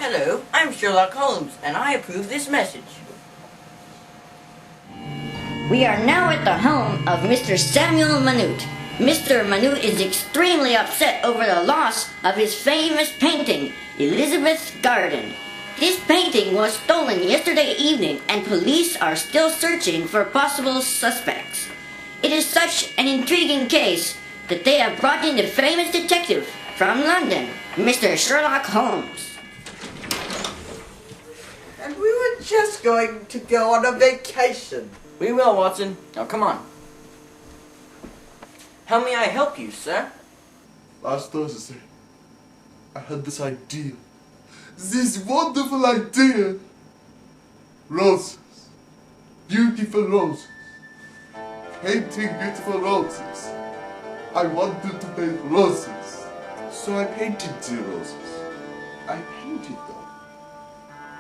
Hello, I'm Sherlock Holmes, and I approve this message. We are now at the home of Mr. Samuel Minute. Mr. Minute is extremely upset over the loss of his famous painting, Elizabeth's Garden. This painting was stolen yesterday evening, and police are still searching for possible suspects. It is such an intriguing case that they have brought in the famous detective from London, Mr. Sherlock Holmes. And we were just going to go on a vacation. We will, Watson. Now come on. How may I help you, sir? Last Thursday, I had this idea. This wonderful idea. Roses. Beautiful roses. Painting beautiful roses. I wanted to paint roses. So I painted the roses. I painted them.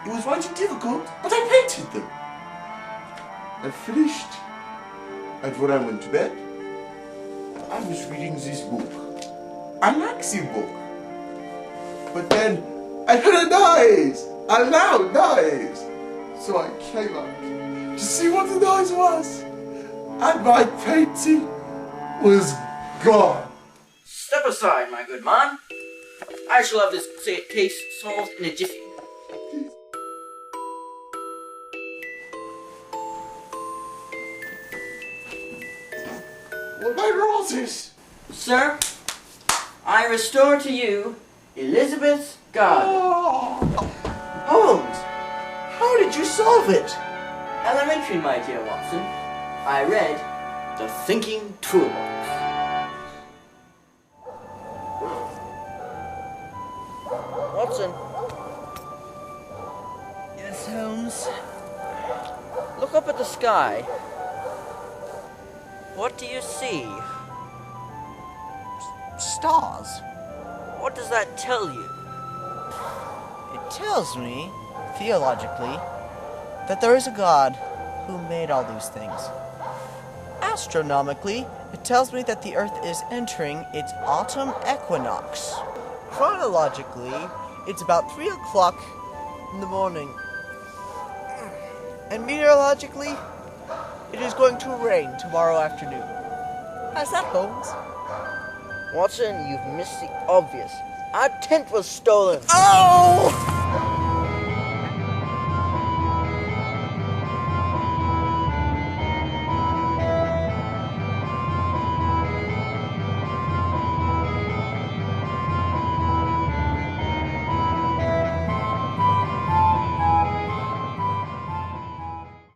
It was rather difficult, but I painted them. I finished. And when I went to bed, I was reading this book. I like this book. But then I heard a noise, a loud noise. So I came out to see what the noise was. And my painting was gone. Step aside, my good man. I shall have this case solved in a jiffy. What my roses? Sir, I restore to you Elizabeth's Garden. Oh. Holmes, how did you solve it? Elementary, my dear Watson. I read the Thinking Toolbox. Watson. Yes, Holmes. Look up at the sky. What do you see? Stars. What does that tell you? It tells me, theologically, that there is a God who made all these things. Astronomically, it tells me that the Earth is entering its autumn equinox. Chronologically, it's about 3 o'clock in the morning. And meteorologically, it is going to rain tomorrow afternoon. How's that, Holmes? Watson, you've missed the obvious. Our tent was stolen. Oh!